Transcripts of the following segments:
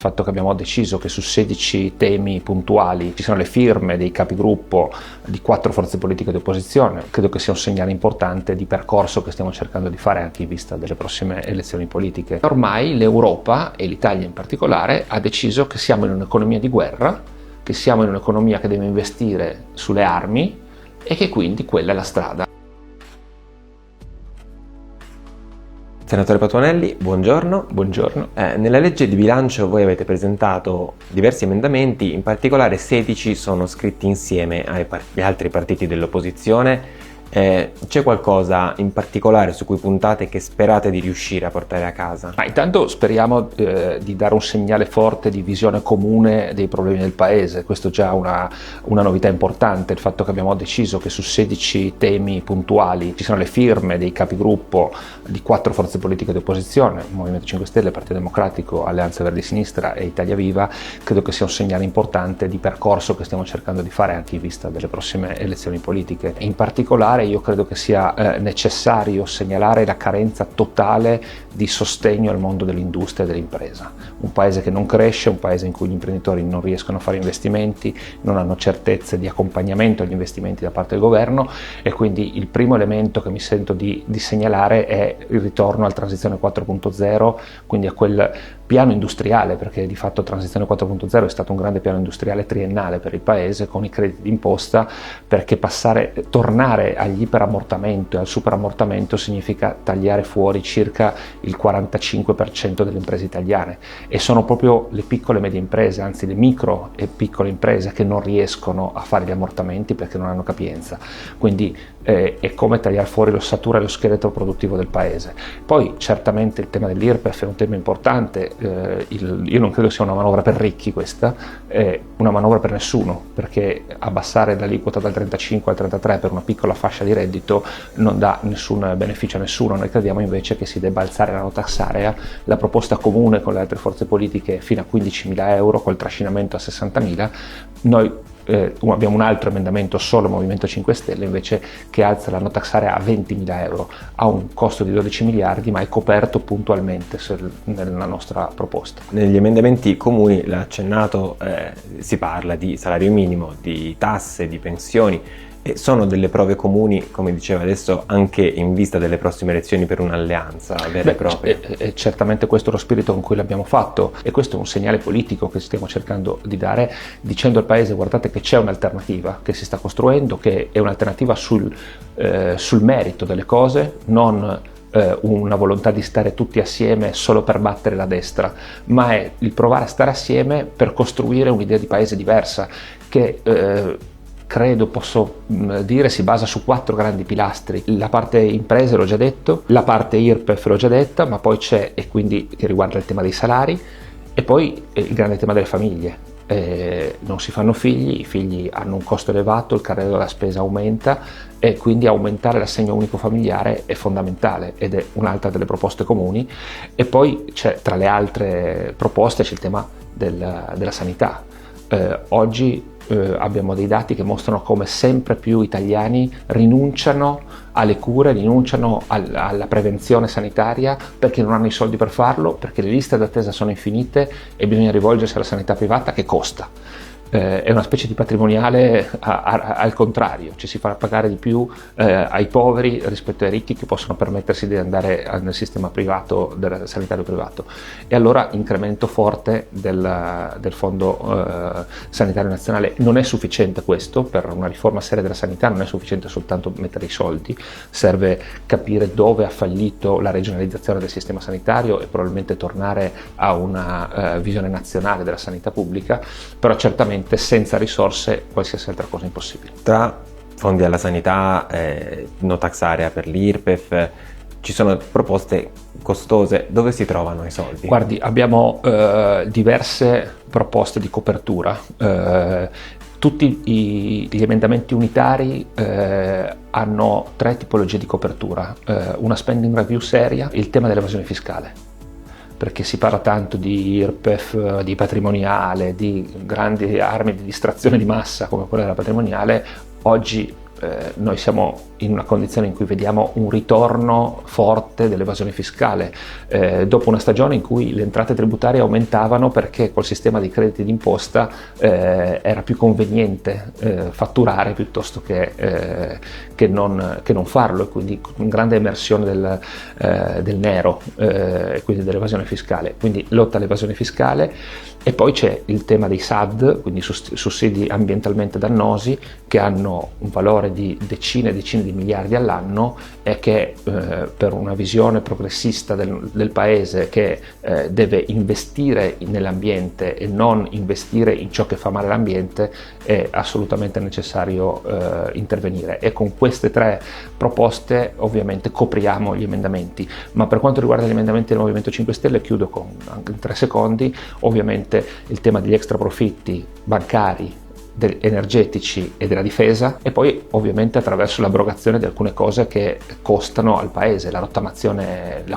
Il fatto che abbiamo deciso che su 16 temi puntuali ci sono le firme dei capigruppo di 4 forze politiche di opposizione, credo che sia un segnale importante di percorso che stiamo cercando di fare anche in vista delle prossime elezioni politiche. Ormai l'Europa, e l'Italia in particolare, ha deciso che siamo in un'economia di guerra, che siamo in un'economia che deve investire sulle armi e che quindi quella è la strada. Senatore Patuanelli, buongiorno. Buongiorno. Nella legge di bilancio voi avete presentato diversi emendamenti, in particolare 16 sono scritti insieme agli altri partiti dell'opposizione. C'è qualcosa in particolare su cui puntate che sperate di riuscire a portare a casa? Intanto speriamo di dare un segnale forte di visione comune dei problemi del Paese. Questo è già una novità importante, il fatto che abbiamo deciso che su 16 temi puntuali ci sono le firme dei capigruppo di 4 forze politiche di opposizione, Movimento 5 Stelle, Partito Democratico, Alleanza Verdi e Sinistra e Italia Viva. Credo che sia un segnale importante di percorso che stiamo cercando di fare anche in vista delle prossime elezioni politiche. In particolare io credo che sia necessario segnalare la carenza totale di sostegno al mondo dell'industria e dell'impresa. Un paese che non cresce, un paese in cui gli imprenditori non riescono a fare investimenti, non hanno certezze di accompagnamento agli investimenti da parte del governo, e quindi il primo elemento che mi sento di segnalare è il ritorno alla transizione 4.0, quindi a quel piano industriale, perché di fatto Transizione 4.0 è stato un grande piano industriale triennale per il Paese con i crediti d'imposta, perché tornare agli iperammortamento e al superammortamento significa tagliare fuori circa il 45% delle imprese italiane, e sono proprio le piccole e medie imprese, anzi le micro e piccole imprese, che non riescono a fare gli ammortamenti perché non hanno capienza. Quindi è come tagliare fuori l'ossatura e lo scheletro produttivo del Paese. Poi certamente il tema dell'IRPEF è un tema importante. Io non credo sia una manovra per ricchi, questa è una manovra per nessuno, perché abbassare l'aliquota dal 35 al 33 per una piccola fascia di reddito non dà nessun beneficio a nessuno. Noi crediamo invece che si debba alzare la no tax area, la proposta comune con le altre forze politiche fino a 15.000 euro, col trascinamento a 60.000. Noi abbiamo un altro emendamento, solo Movimento 5 Stelle, invece, che alza la no tax area a 20.000 euro, ha un costo di 12 miliardi, ma è coperto puntualmente nella nostra proposta. Negli emendamenti comuni, l'ha accennato, si parla di salario minimo, di tasse, di pensioni, e sono delle prove comuni, come diceva adesso, anche in vista delle prossime elezioni per un'alleanza vera e propria. Certamente questo è lo spirito con cui l'abbiamo fatto, e questo è un segnale politico che stiamo cercando di dare, dicendo al Paese: guardate che c'è un'alternativa che si sta costruendo, che è un'alternativa sul merito delle cose, non una volontà di stare tutti assieme solo per battere la destra, ma è il provare a stare assieme per costruire un'idea di Paese diversa, che credo posso dire si basa su 4 grandi pilastri. La parte imprese l'ho già detto, la parte IRPEF l'ho già detta, ma poi c'è, e quindi che riguarda il tema dei salari, e poi il grande tema delle famiglie. Non si fanno figli, i figli hanno un costo elevato, il carrello della spesa aumenta, e quindi aumentare l'assegno unico familiare è fondamentale, ed è un'altra delle proposte comuni. E poi tra le altre proposte c'è il tema della sanità. Oggi abbiamo dei dati che mostrano come sempre più italiani rinunciano alle cure, rinunciano alla prevenzione sanitaria perché non hanno i soldi per farlo, perché le liste d'attesa sono infinite e bisogna rivolgersi alla sanità privata, che costa. È una specie di patrimoniale al contrario, ci si fa pagare di più ai poveri rispetto ai ricchi che possono permettersi di andare nel sistema privato, del sanitario privato. E allora incremento forte del fondo sanitario nazionale. Non è sufficiente questo, per una riforma seria della sanità non è sufficiente soltanto mettere i soldi, serve capire dove ha fallito la regionalizzazione del sistema sanitario e probabilmente tornare a una visione nazionale della sanità pubblica, però certamente senza risorse qualsiasi altra cosa è impossibile. Tra fondi alla sanità, no tax area per l'IRPEF, ci sono proposte costose. Dove si trovano i soldi? Guardi, abbiamo diverse proposte di copertura. Tutti gli emendamenti unitari hanno 3 tipologie di copertura: una spending review seria, il tema dell'evasione fiscale, perché si parla tanto di IRPEF, di patrimoniale, di grandi armi di distrazione di massa come quella della patrimoniale. Oggi noi siamo in una condizione in cui vediamo un ritorno forte dell'evasione fiscale, dopo una stagione in cui le entrate tributarie aumentavano perché col sistema dei crediti d'imposta era più conveniente fatturare piuttosto che non farlo, e quindi una grande emersione del nero, e quindi dell'evasione fiscale, quindi lotta all'evasione fiscale. E poi c'è il tema dei SAD, quindi sussidi ambientalmente dannosi, che hanno un valore di decine e decine di miliardi all'anno, e che per una visione progressista del paese che deve investire nell'ambiente e non investire in ciò che fa male all'ambiente, è assolutamente necessario intervenire. E con queste tre proposte ovviamente copriamo gli emendamenti. Ma per quanto riguarda gli emendamenti del Movimento 5 Stelle, chiudo con anche 3 secondi, ovviamente il tema degli extra profitti bancari, energetici e della difesa, e poi ovviamente attraverso l'abrogazione di alcune cose che costano al paese. La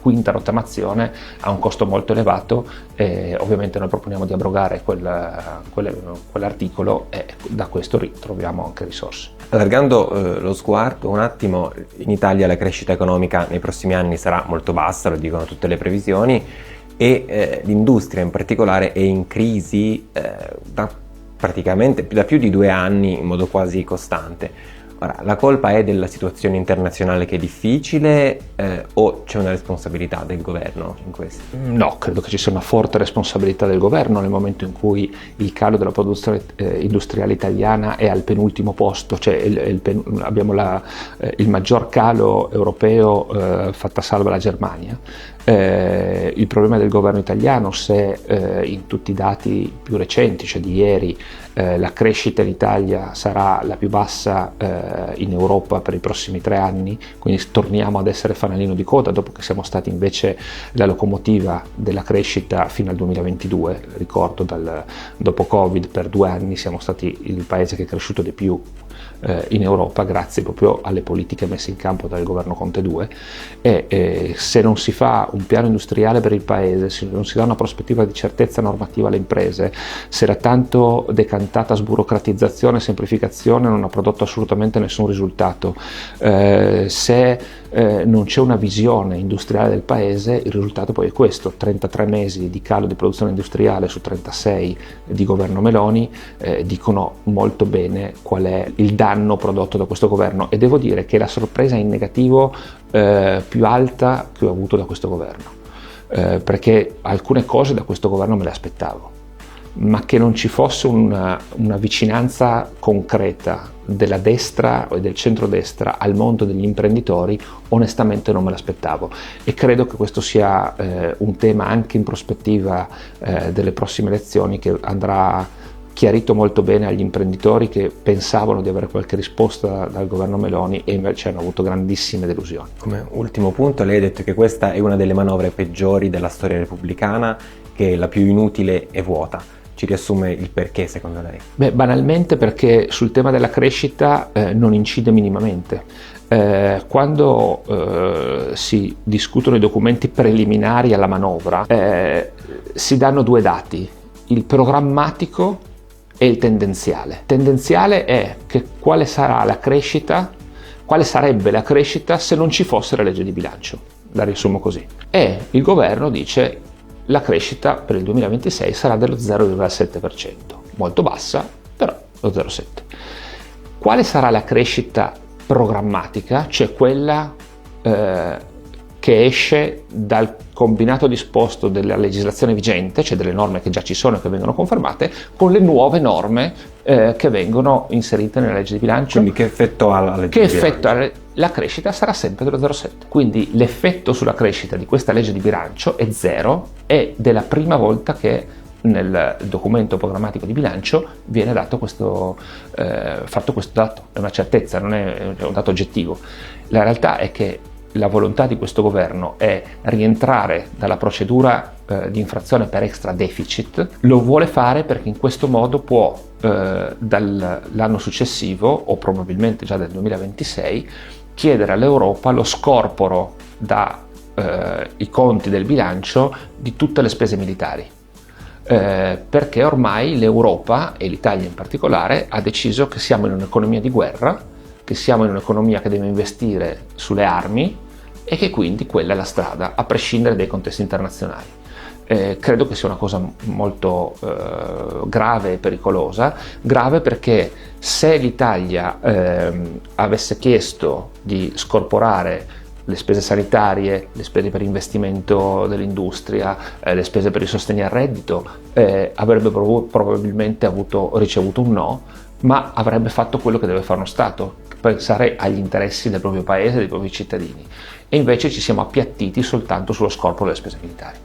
quinta rottamazione ha un costo molto elevato, e ovviamente noi proponiamo di abrogare quell'articolo, e da questo ritroviamo anche risorse. Allargando lo sguardo un attimo, in Italia la crescita economica nei prossimi anni sarà molto bassa, lo dicono tutte le previsioni, e l'industria in particolare è in crisi praticamente da più di 2 anni in modo quasi costante. Ora, la colpa è della situazione internazionale che è difficile, o c'è una responsabilità del governo in questo? No, credo che ci sia una forte responsabilità del governo nel momento in cui il calo della produzione industriale italiana è al penultimo posto, cioè abbiamo il maggior calo europeo, fatta salva la Germania. Il problema del governo italiano, se in tutti i dati più recenti, cioè di ieri, la crescita in Italia sarà la più bassa in Europa per i prossimi 3 anni, quindi torniamo ad essere fanalino di coda dopo che siamo stati invece la locomotiva della crescita fino al 2022. Ricordo, dopo Covid per 2 anni siamo stati il paese che è cresciuto di più in Europa, grazie proprio alle politiche messe in campo dal governo Conte 2, e se non si fa un piano industriale per il paese, se non si dà una prospettiva di certezza normativa alle imprese, se la tanto decantata sburocratizzazione e semplificazione non ha prodotto assolutamente nessun risultato, se non c'è una visione industriale del paese, il risultato poi è questo: 33 mesi di calo di produzione industriale su 36 di governo Meloni dicono molto bene qual è il danno prodotto da questo governo, e devo dire che è la sorpresa in negativo più alta che ho avuto da questo governo, perché alcune cose da questo governo me le aspettavo, ma che non ci fosse una vicinanza concreta della destra e del centrodestra al mondo degli imprenditori, onestamente non me l'aspettavo, e credo che questo sia un tema anche in prospettiva delle prossime elezioni, che andrà chiarito molto bene agli imprenditori che pensavano di avere qualche risposta dal governo Meloni e invece hanno avuto grandissime delusioni. Come ultimo punto, lei ha detto che questa è una delle manovre peggiori della storia repubblicana, che è la più inutile e vuota. Ci riassume il perché secondo lei? Beh, banalmente perché sul tema della crescita non incide minimamente. Quando si discutono i documenti preliminari alla manovra, si danno 2 dati: il programmatico e il tendenziale. Tendenziale è che quale sarebbe la crescita se non ci fosse la legge di bilancio, la riassumo così. E il governo dice: la crescita per il 2026 sarà dello 0,7%, molto bassa, però lo 0,7%. Quale sarà la crescita programmatica, cioè quella che esce dal combinato disposto della legislazione vigente, cioè delle norme che già ci sono e che vengono confermate, con le nuove norme che vengono inserite nella legge di bilancio? Quindi che effetto ha la legge di bilancio? La crescita sarà sempre dello 0,7. Quindi l'effetto sulla crescita di questa legge di bilancio è 0, ed è la prima volta che nel documento programmatico di bilancio viene dato fatto questo dato. È una certezza, non è un dato oggettivo. La realtà è che la volontà di questo governo è rientrare dalla procedura di infrazione per extra deficit. Lo vuole fare perché in questo modo può dall'anno successivo, o probabilmente già del 2026, chiedere all'Europa lo scorporo dai conti del bilancio di tutte le spese militari. Perché ormai l'Europa, e l'Italia in particolare, ha deciso che siamo in un'economia di guerra, che siamo in un'economia che deve investire sulle armi e che quindi quella è la strada, a prescindere dai contesti internazionali. Credo che sia una cosa molto grave e pericolosa, grave perché se l'Italia avesse chiesto di scorporare le spese sanitarie, le spese per investimento dell'industria, le spese per il sostegno al reddito, avrebbe probabilmente ricevuto un no, ma avrebbe fatto quello che deve fare uno Stato, pensare agli interessi del proprio paese, dei propri cittadini. E invece ci siamo appiattiti soltanto sullo scorporo delle spese militari.